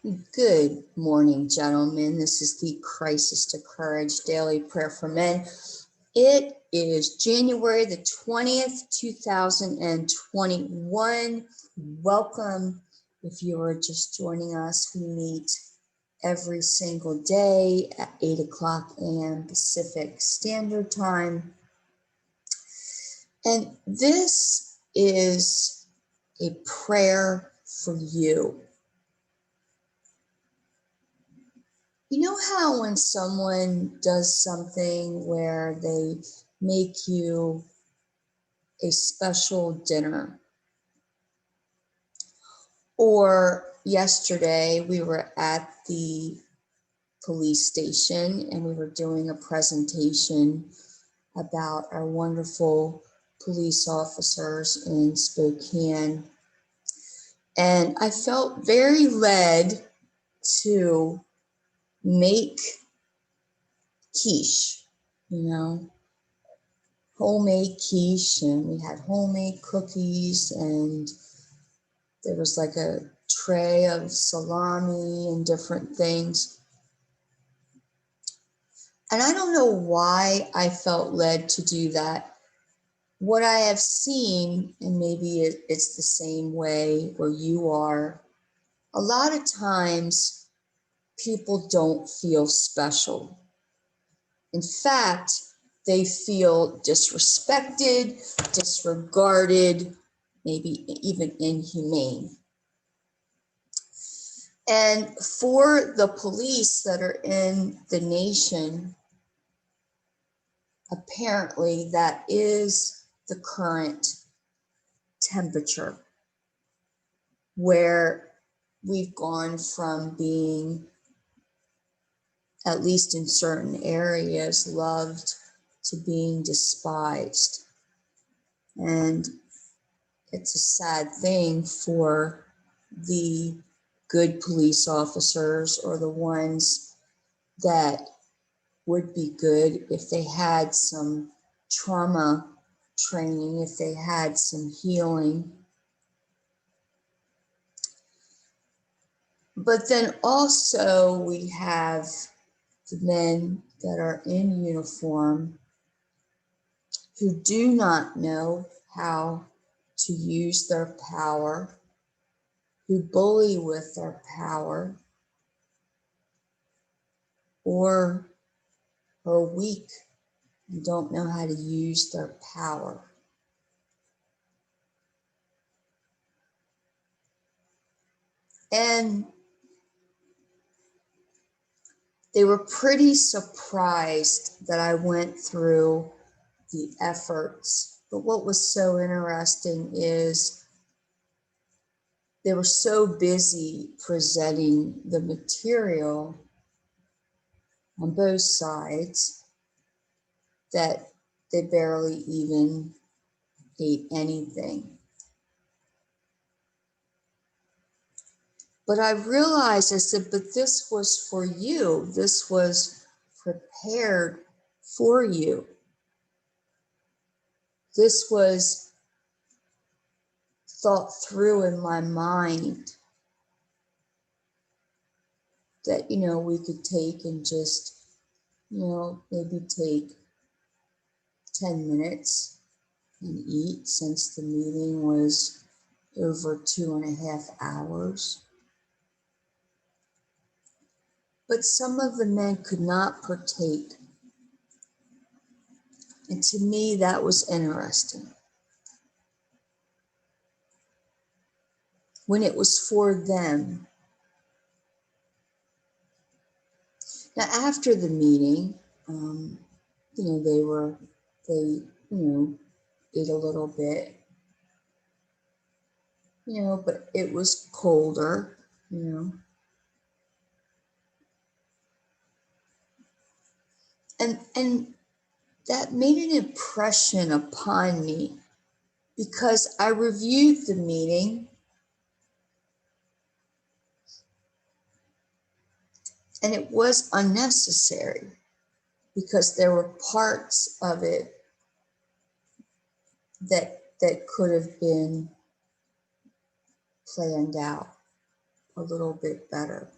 Good morning, gentlemen. This is the Crisis to Courage Daily Prayer for Men. It is January the 20th, 2021. Welcome. If you are just joining us, we meet every single day at 8 o'clock a.m. Pacific Standard Time. And this is a prayer for you. You know how when someone does something where they make you a special dinner? Or yesterday we were at the police station and we were doing a presentation about our wonderful police officers in Spokane. And I felt very led to make quiche, homemade quiche, and we had homemade cookies, and there was like a tray of salami and different things. And I don't know why I felt led to do that. What I have seen, and maybe it's the same way where you are, a lot of times people don't feel special. In fact, they feel disrespected, disregarded, maybe even inhumane. And for the police that are in the nation, apparently that is the current temperature, where we've gone from being, at least in certain areas, loved to being despised. And it's a sad thing for the good police officers, or the ones that would be good if they had some trauma training, if they had some healing. But then also we have the men that are in uniform who do not know how to use their power, who bully with their power, or are weak and don't know how to use their power. And they were pretty surprised that I went through the efforts. But what was so interesting is they were so busy presenting the material on both sides that they barely even ate anything. But I realized, I said, but this was for you. This was prepared for you. This was thought through in my mind that, we could take and just, maybe take 10 minutes and eat, since the meeting was over 2.5 hours. But some of the men could not partake. And to me, that was interesting. When it was for them. Now, after the meeting, they ate a little bit, but it was colder, And that made an impression upon me, because I reviewed the meeting and it was unnecessary, because there were parts of it that could have been planned out. a little bit better.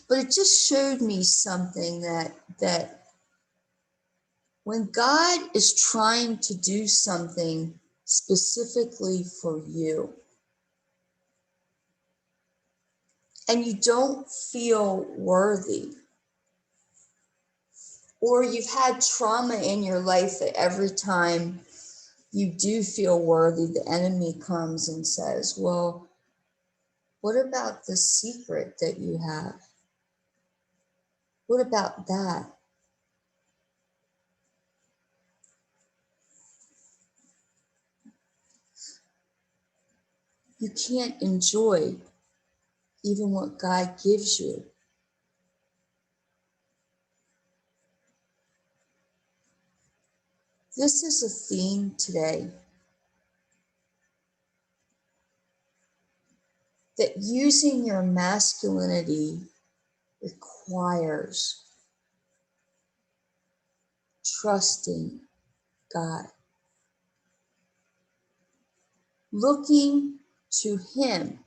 But it just showed me something that when God is trying to do something specifically for you, and you don't feel worthy, or you've had trauma in your life that every time you do feel worthy, the enemy comes and says, well, what about the secret that you have? What about that? You can't enjoy even what God gives you. This is a theme today, that using your masculinity requires trusting God, looking to Him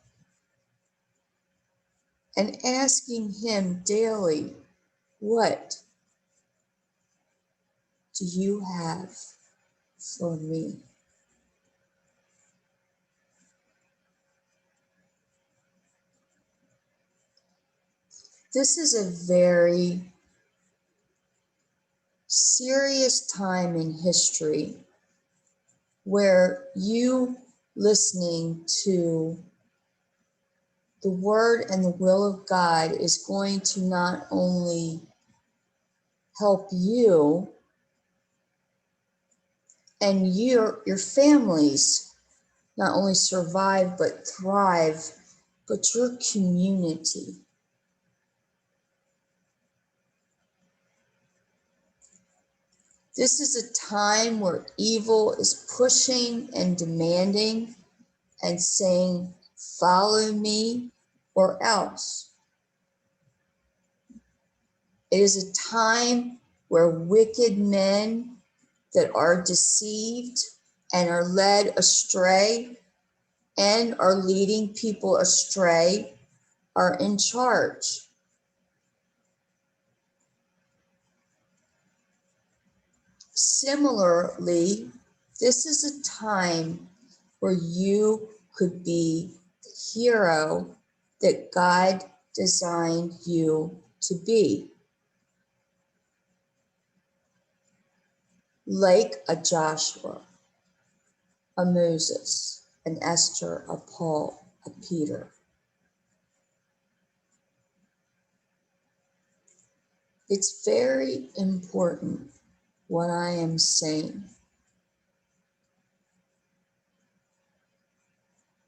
and asking Him daily, what do you have for me? This is a very serious time in history where you listening to the word and the will of God is going to not only help you and your families not only survive but thrive, but your community. This is a time where evil is pushing and demanding and saying, follow me or else. It is a time where wicked men that are deceived and are led astray and are leading people astray are in charge. Similarly, this is a time where you could be the hero that God designed you to be. Like a Joshua, a Moses, an Esther, a Paul, a Peter. It's very important what I am saying.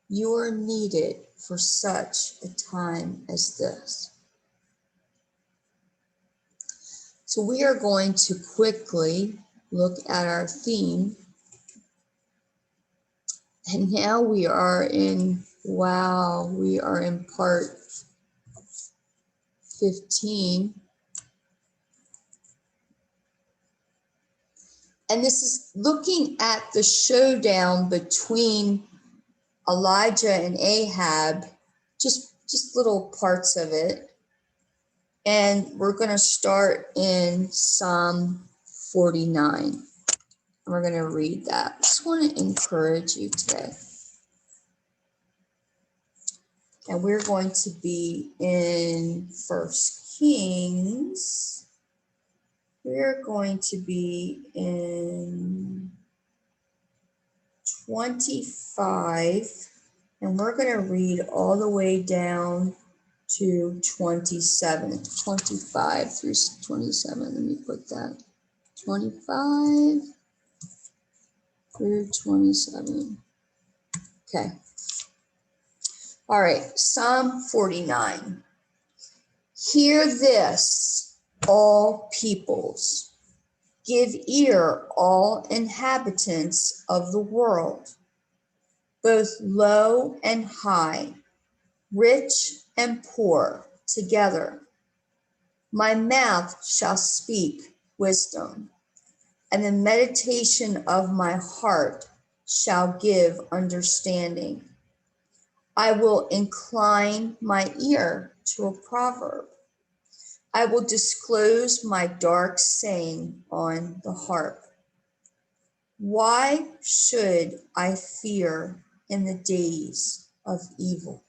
You are needed for such a time as this. So we are going to quickly look at our theme. And now we are in part 15. And this is looking at the showdown between Elijah and Ahab, just little parts of it. And we're going to start in Psalm 49. And we're going to read that. I just want to encourage you today. And we're going to be in 1 Kings. We're going to be in 25, and we're going to read all the way down to 27, 25 through 27. Let me put that. 25 through 27. Okay. All right, Psalm 49. Hear this, all peoples. Give ear, all inhabitants of the world, both low and high, rich and poor together. My mouth shall speak wisdom, and the meditation of my heart shall give understanding. I will incline my ear to a proverb. I will disclose my dark saying on the harp. Why should I fear in the days of evil?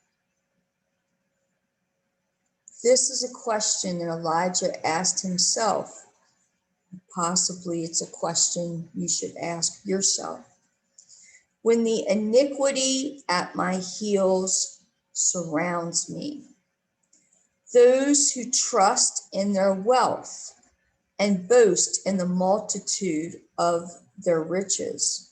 This is a question that Elijah asked himself. Possibly it's a question you should ask yourself. When the iniquity at my heels surrounds me, those who trust in their wealth and boast in the multitude of their riches,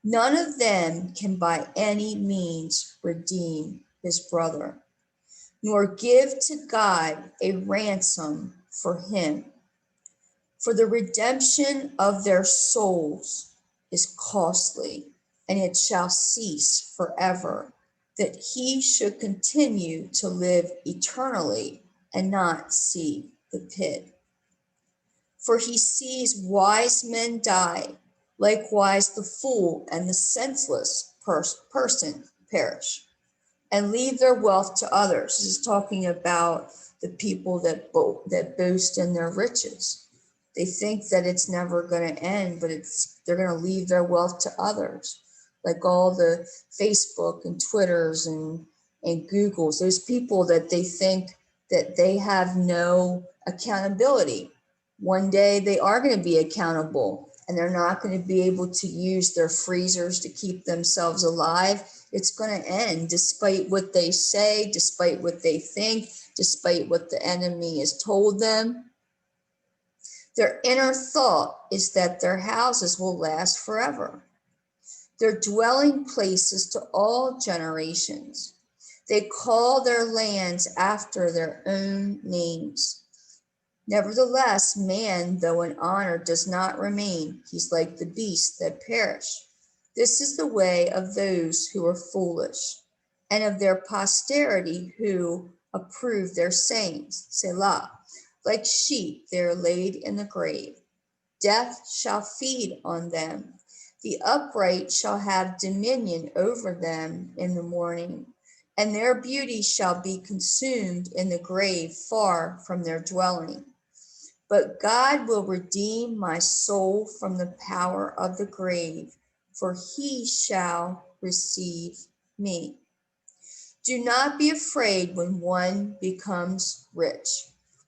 none of them can by any means redeem his brother, nor give to God a ransom for him. For the redemption of their souls is costly, and it shall cease forever, that he should continue to live eternally and not see the pit. For he sees wise men die, likewise the fool and the senseless person perish, and leave their wealth to others. This is talking about the people that boast in their riches. They think that it's never going to end, but they're going to leave their wealth to others, like all the Facebook and Twitters and Googles. Those people that they think that they have no accountability. One day they are going to be accountable, and they're not going to be able to use their freezers to keep themselves alive. It's going to end despite what they say, despite what they think, despite what the enemy has told them. Their inner thought is that their houses will last forever, their dwelling places to all generations. They call their lands after their own names. Nevertheless, man, though in honor, does not remain. He's like the beasts that perish. This is the way of those who are foolish, and of their posterity who approve their sayings. Selah. Like sheep, they are laid in the grave. Death shall feed on them. The upright shall have dominion over them in the morning, and their beauty shall be consumed in the grave far from their dwelling. But God will redeem my soul from the power of the grave, for he shall receive me. Do not be afraid when one becomes rich,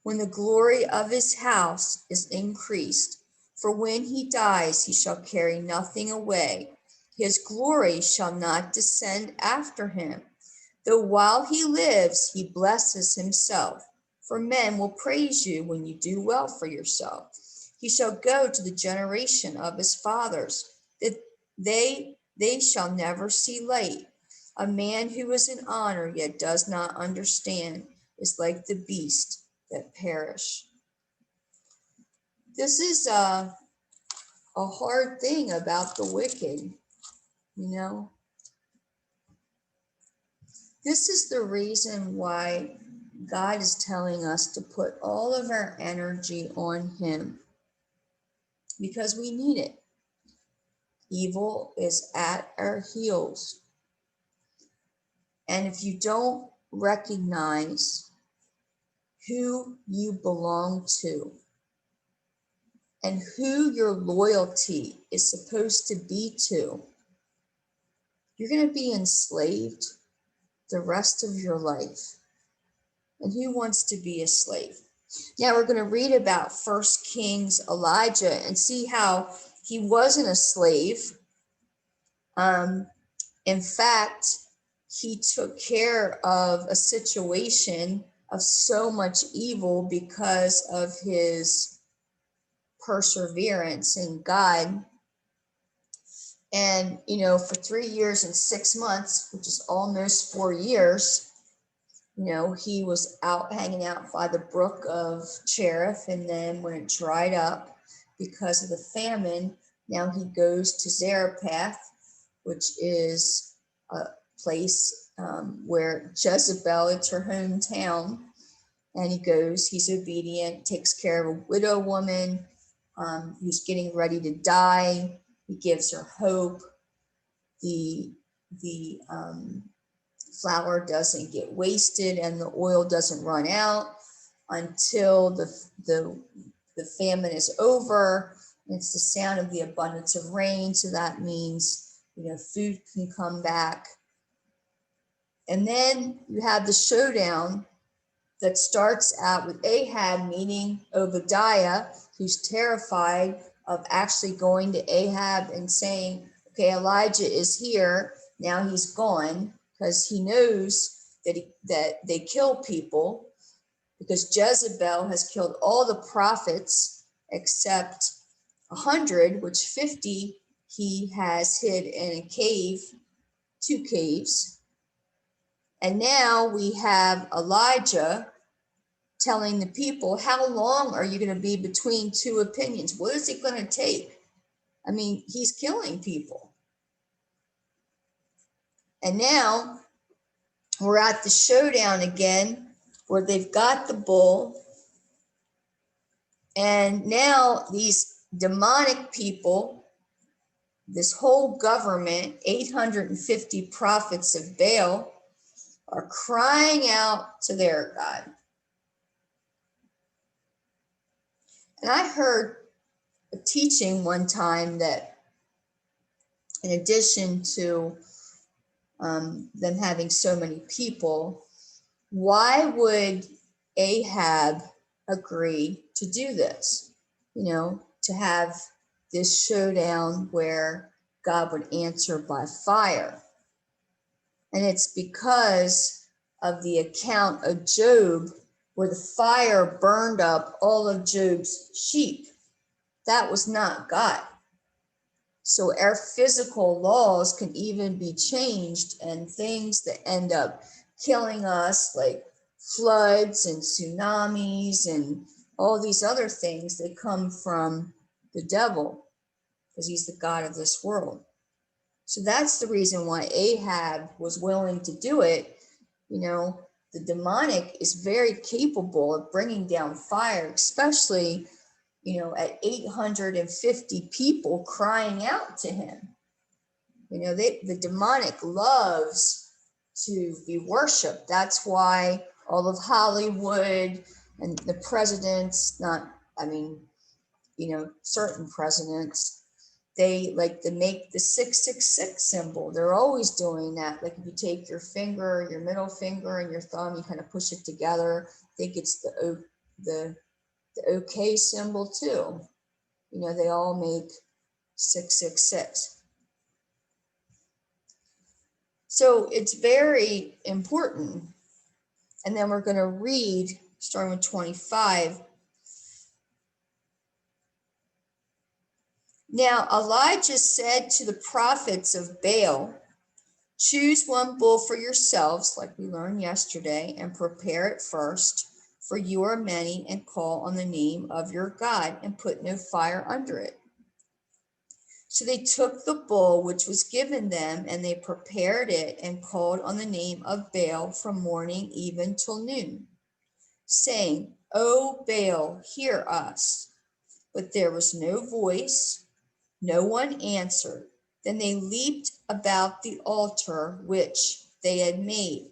when the glory of his house is increased. For when he dies, he shall carry nothing away. His glory shall not descend after him. Though while he lives, he blesses himself. For men will praise you when you do well for yourself. He shall go to the generation of his fathers, that they shall never see light. A man who is in honor yet does not understand is like the beast that perish. This is a hard thing about the wicked, you know. This is the reason why God is telling us to put all of our energy on him, because we need it. Evil is at our heels. And if you don't recognize who you belong to and who your loyalty is supposed to be to, you're going to be enslaved the rest of your life. And who wants to be a slave? Now we're going to read about 1 Kings Elijah and see how he wasn't a slave. In fact, he took care of a situation of so much evil because of his perseverance in God. And, you know, for 3 years and 6 months, which is almost 4 years, you know, he was out hanging out by the brook of Cherith. And then when it dried up because of the famine, now he goes to Zarephath, which is a place where Jezebel, it's her hometown. And he goes, he's obedient, takes care of a widow woman who's getting ready to die. He gives her hope. The flour doesn't get wasted and the oil doesn't run out until the famine is over. It's the sound of the abundance of rain. So that means, food can come back. And then you have the showdown that starts out with Ahab meeting Obadiah, who's terrified of actually going to Ahab and saying, okay, Elijah is here. Now he's gone, because he knows that they kill people, because Jezebel has killed all the prophets except 100, which 50 he has hid in a cave, 2 caves. And now we have Elijah telling the people, how long are you going to be between 2 opinions? What is it going to take? I mean, he's killing people. And now we're at the showdown again, where they've got the bull. And now these demonic people, this whole government, 850 prophets of Baal, are crying out to their God. And I heard a teaching one time that in addition to them having so many people, why would Ahab agree to do this? To have this showdown where God would answer by fire. And it's because of the account of Job, where the fire burned up all of Job's sheep. That was not God. So our physical laws can even be changed, and things that end up killing us, like floods and tsunamis and all these other things, that come from the devil, because he's the God of this world. So that's the reason why Ahab was willing to do it. The demonic is very capable of bringing down fire, especially at 850 people crying out to him. The demonic loves to be worshiped. That's why all of Hollywood and the presidents, certain presidents, they like to make the 666 symbol. They're always doing that. Like if you take your finger, your middle finger and your thumb, you kind of push it together. I think it's the OK symbol too. They all make 666. So it's very important. And then we're going to read starting with 25. Now Elijah said to the prophets of Baal, choose one bull for yourselves, like we learned yesterday, and prepare it first, for you are many, and call on the name of your God, and put no fire under it. So they took the bull which was given them, and they prepared it, and called on the name of Baal from morning even till noon, saying, O Baal, hear us. But there was no voice, no one answered. Then they leaped about the altar which they had made.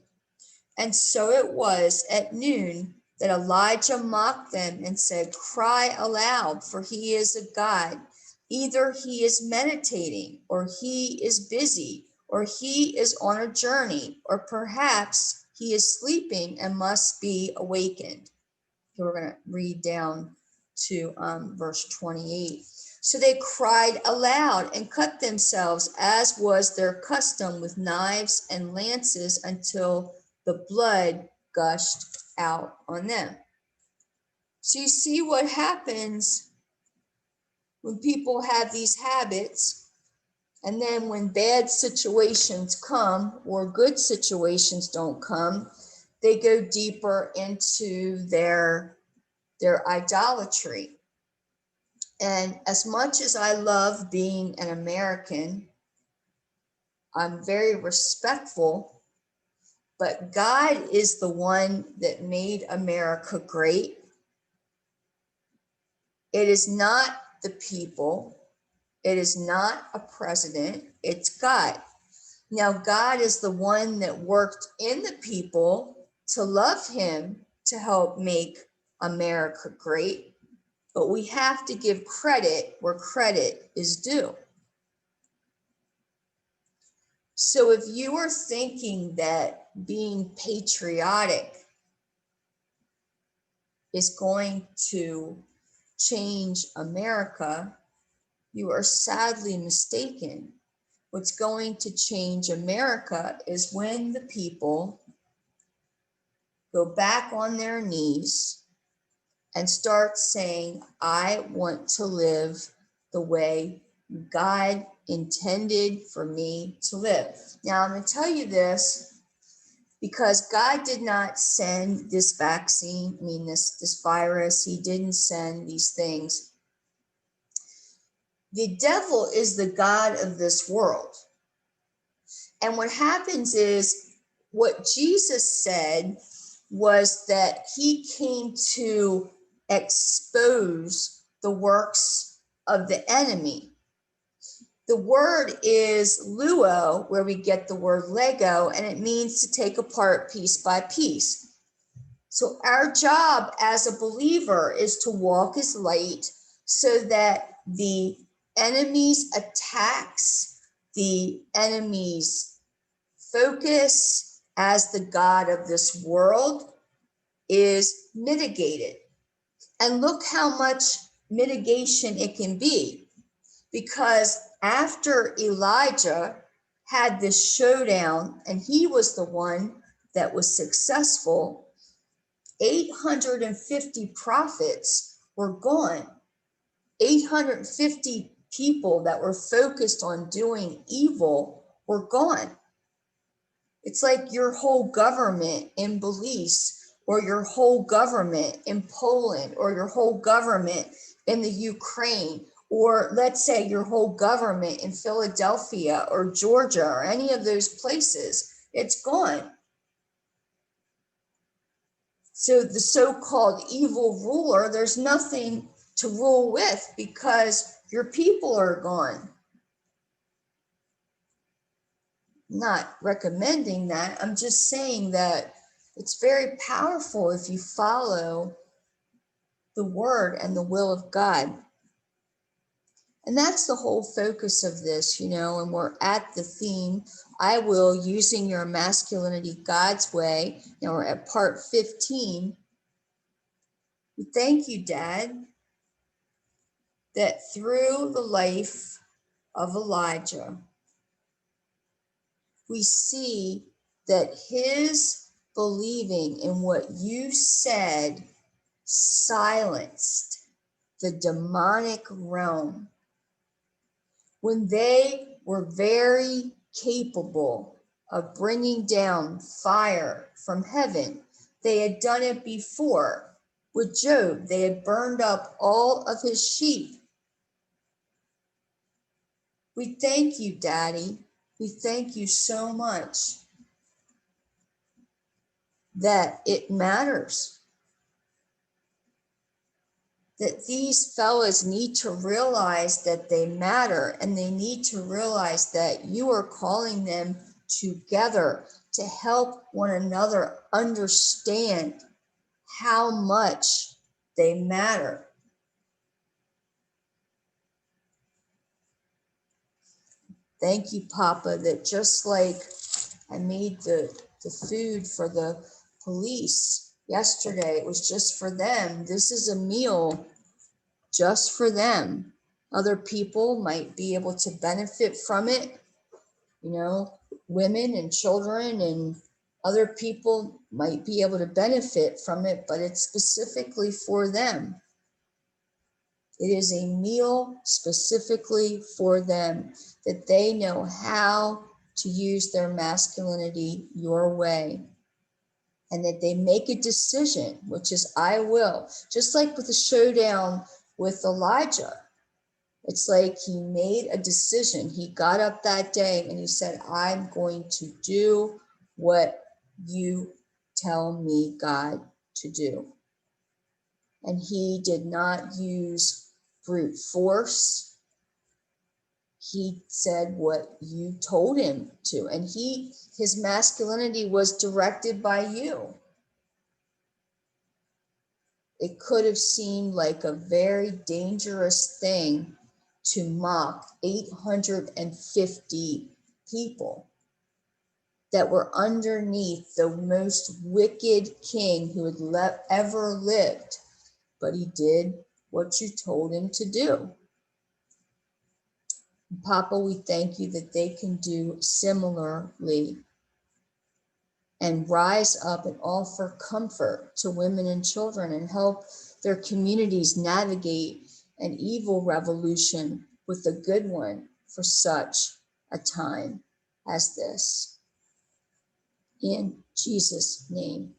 And so it was at noon that Elijah mocked them and said, cry aloud, for he is a God. Either he is meditating, or he is busy, or he is on a journey, or perhaps he is sleeping and must be awakened. Okay, we're going to read down to verse 28. So they cried aloud and cut themselves, as was their custom, with knives and lances, until the blood gushed out on them. So you see what happens when people have these habits, and then when bad situations come or good situations don't come, they go deeper into their idolatry. And as much as I love being an American, I'm very respectful, but God is the one that made America great. It is not the people. It is not a president. It's God. Now, God is the one that worked in the people to love him, to help make America great. But we have to give credit where credit is due. So if you are thinking that being patriotic is going to change America, you are sadly mistaken. What's going to change America is when the people go back on their knees and start saying, I want to live the way God intended for me to live. Now, I'm going to tell you this because God did not send this vaccine, this virus. He didn't send these things. The devil is the God of this world. And what happens is, what Jesus said was that he came to expose the works of the enemy. The word is luo, where we get the word Lego, and it means to take apart piece by piece. So our job as a believer is to walk as light so that the enemy's attacks, the enemy's focus as the God of this world is mitigated. And look how much mitigation it can be, because after Elijah had this showdown and he was the one that was successful, 850 prophets were gone. 850 people that were focused on doing evil were gone. It's like your whole government in Belize, or your whole government in Poland, or your whole government in the Ukraine, or let's say your whole government in Philadelphia or Georgia or any of those places. It's gone. So the so-called evil ruler, there's nothing to rule with because your people are gone. Not recommending that. I'm just saying that it's very powerful if you follow the word and the will of God. And that's the whole focus of this, and we're at the theme, I will, using your masculinity God's way. Now we're at part 15. Thank you, Dad, that through the life of Elijah, we see that his believing in what you said silenced the demonic realm when they were very capable of bringing down fire from heaven. They had done it before with Job. They had burned up all of his sheep. We thank you, Daddy. We thank you so much that it matters. That these fellas need to realize that they matter, and they need to realize that you are calling them together to help one another understand how much they matter. Thank you, Papa, that just like I made the food for the police yesterday, it was just for them. This is a meal just for them. Other people might be able to benefit from it, women and children and other people might be able to benefit from it, but it's specifically for them. It is a meal specifically for them, that they know how to use their masculinity your way, and that they make a decision, which is I will. Just like with the showdown with Elijah. It's like he made a decision. He got up that day and he said, I'm going to do what you tell me, God, to do. And he did not use brute force. He said what you told him to, and his masculinity was directed by you. It could have seemed like a very dangerous thing to mock 850 people that were underneath the most wicked king who had ever lived. But he did what you told him to do. Papa, we thank you that they can do similarly and rise up and offer comfort to women and children and help their communities navigate an evil revolution with a good one for such a time as this. In Jesus' name.